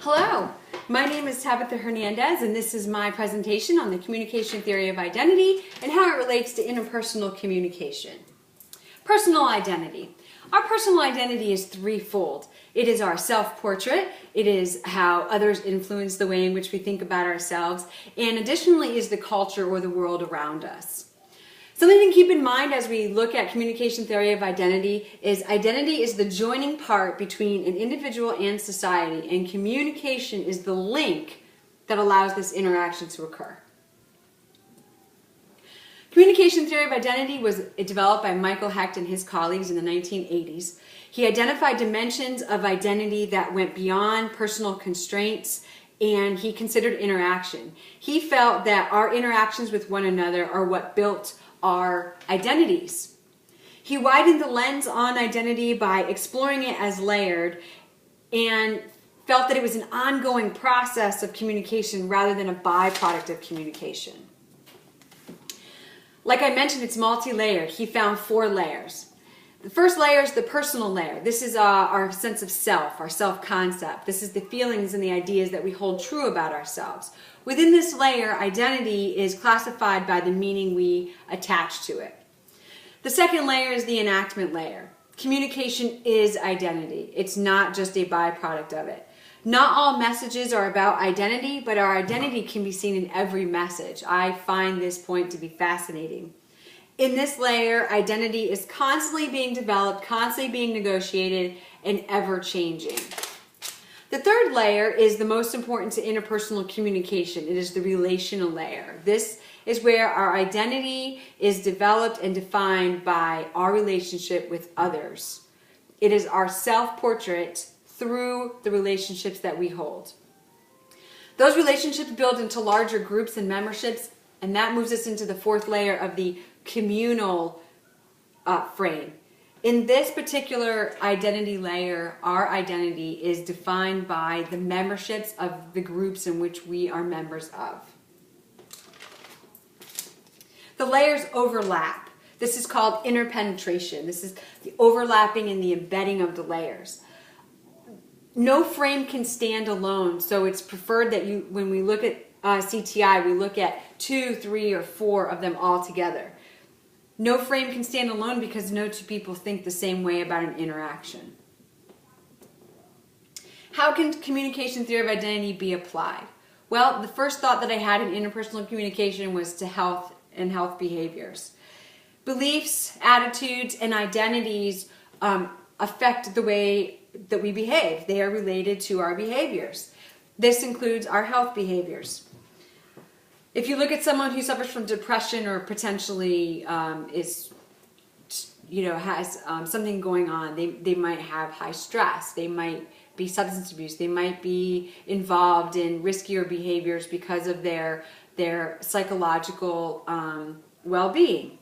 Hello, my name is Tabitha Hernandez, and this is my presentation on the communication theory of identity and how it relates to interpersonal communication. Personal identity. Our personal identity is threefold. It is our self-portrait, it is how others influence the way in which we think about ourselves, and additionally is the culture or the world around us. Something to keep in mind as we look at communication theory of identity is the joining part between an individual and society, and communication is the link that allows this interaction to occur. Communication theory of identity was developed by Michael Hecht and his colleagues in the 1980s. He identified dimensions of identity that went beyond personal constraints, and he considered interaction. He felt that our interactions with one another are what built our identities. He widened the lens on identity by exploring it as layered and felt that it was an ongoing process of communication rather than a byproduct of communication. Like I mentioned, it's multi-layered. He found 4 layers. The first layer is the personal layer. This is our sense of self, our self-concept. This is the feelings and the ideas that we hold true about ourselves. Within this layer, identity is classified by the meaning we attach to it. The second layer is the enactment layer. Communication is identity. It's not just a byproduct of it. Not all messages are about identity, but our identity can be seen in every message. I find this point to be fascinating. In this layer, identity is constantly being developed, constantly being negotiated, and ever changing. The third layer is the most important to interpersonal communication. It is the relational layer. This is where our identity is developed and defined by our relationship with others. It is our self-portrait through the relationships that we hold. Those relationships build into larger groups and memberships, and that moves us into the fourth layer of the communal frame. In this particular identity layer, our identity is defined by the memberships of the groups in which we are members of. The layers overlap. This is called interpenetration. This is the overlapping and the embedding of the layers. No frame can stand alone, so it's preferred that when we look at CTI, we look at 2, 3, or 4 of them all together. No frame can stand alone because no two people think the same way about an interaction. How can communication theory of identity be applied? Well, the first thought that I had in interpersonal communication was to health and health behaviors. Beliefs, attitudes, and identities affect the way that we behave. They are related to our behaviors. This includes our health behaviors. If you look at someone who suffers from depression or potentially has something going on, they might have high stress, they might be substance abuse, they might be involved in riskier behaviors because of their psychological well-being.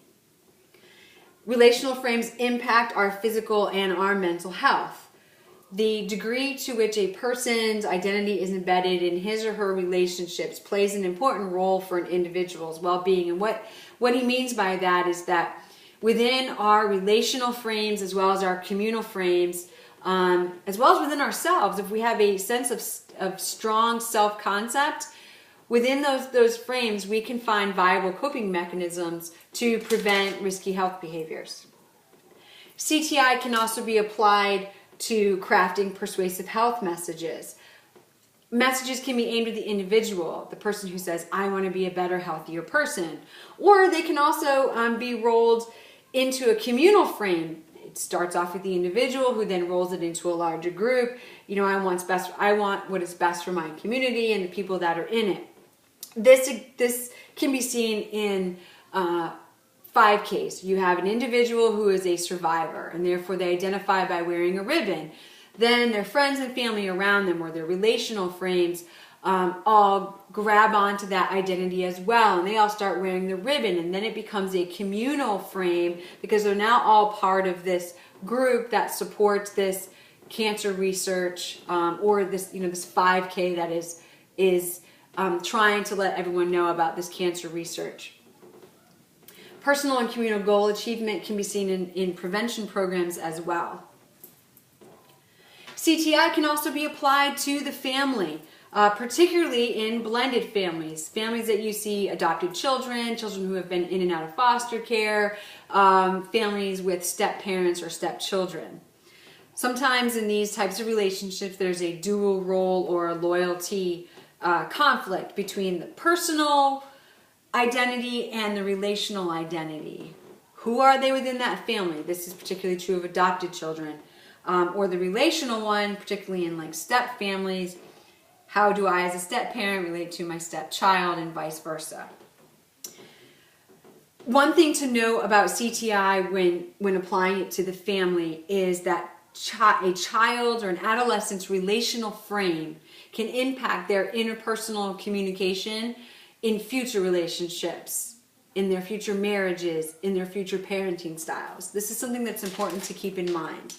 Relational frames impact our physical and our mental health. The degree to which a person's identity is embedded in his or her relationships plays an important role for an individual's well-being. And what he means by that is that within our relational frames, as well as our communal frames, as well as within ourselves, if we have a sense of strong self-concept, within those frames, we can find viable coping mechanisms to prevent risky health behaviors. CTI can also be applied to crafting persuasive health messages. Messages can be aimed at the individual, the person who says, I want to be a better, healthier person. Or they can also be rolled into a communal frame. It starts off with the individual who then rolls it into a larger group. I want what is best for my community and the people that are in it. This can be seen in 5 cases. You have an individual who is a survivor, and therefore they identify by wearing a ribbon. Then their friends and family around them, or their relational frames, all grab onto that identity as well, and they all start wearing the ribbon, and then it becomes a communal frame because they're now all part of this group that supports this cancer research, or this 5K that is trying to let everyone know about this cancer research. Personal and communal goal achievement can be seen in prevention programs as well. CTI can also be applied to the family, particularly in blended families, families that you see adopted children, children who have been in and out of foster care, families with step parents or stepchildren. Sometimes in these types of relationships, there's a dual role or a loyalty conflict between the personal identity and the relational identity. Who are they within that family? This is particularly true of adopted children. Or the relational one, particularly in like step families. How do I as a step parent relate to my stepchild and vice versa? One thing to know about CTI when applying it to the family is that a child or an adolescent's relational frame can impact their interpersonal communication in future relationships, in their future marriages, in their future parenting styles. This is something that's important to keep in mind.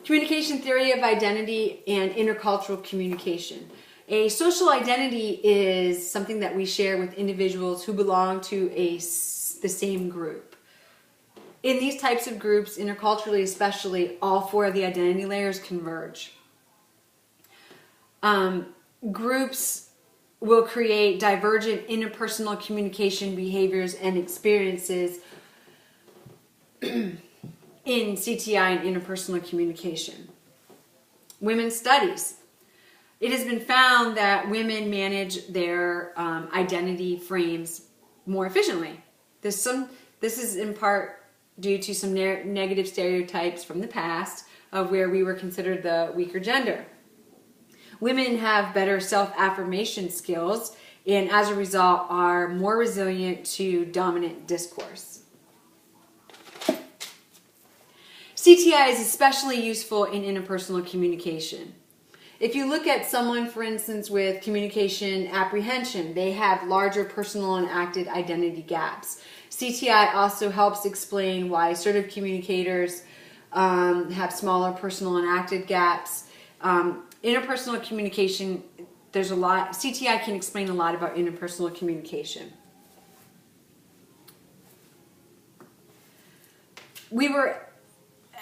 Communication theory of identity and intercultural communication. A social identity is something that we share with individuals who belong to the same group. In these types of groups, interculturally especially, all four of the identity layers converge. Groups will create divergent interpersonal communication behaviors and experiences in CTI and interpersonal communication. Women's studies. It has been found that women manage their identity frames more efficiently. This is in part due to some negative stereotypes from the past of where we were considered the weaker gender. Women have better self-affirmation skills and as a result are more resilient to dominant discourse. CTI is especially useful in interpersonal communication. If you look at someone, for instance, with communication apprehension, they have larger personal and acted identity gaps. CTI also helps explain why assertive communicators have smaller personal and acted gaps. Interpersonal communication, there's a lot. CTI can explain a lot about interpersonal communication. We were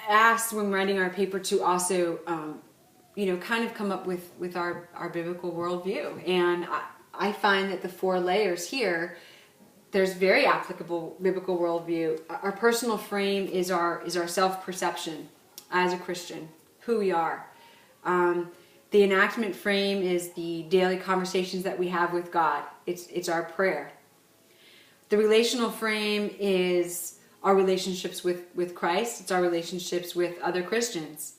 asked when writing our paper to also, kind of come up with our biblical worldview. And I find that the four layers here, there's very applicable biblical worldview. Our personal frame is our self-perception as a Christian, who we are. The enactment frame is the daily conversations that we have with God. It's our prayer. The relational frame is our relationships with Christ. It's our relationships with other Christians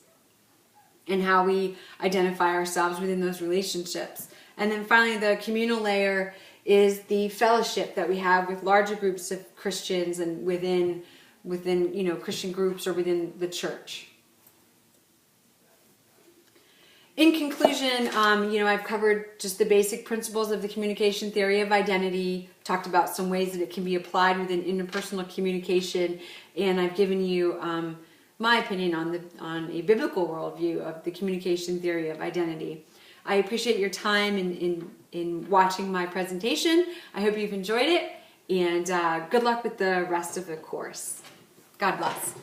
and how we identify ourselves within those relationships. And then finally, the communal layer is the fellowship that we have with larger groups of Christians and within Christian groups or within the church. In conclusion, I've covered just the basic principles of the communication theory of identity, talked about some ways that it can be applied within interpersonal communication, and I've given you my opinion on a biblical worldview of the communication theory of identity. I appreciate your time in watching my presentation. I hope you've enjoyed it, and good luck with the rest of the course. God bless.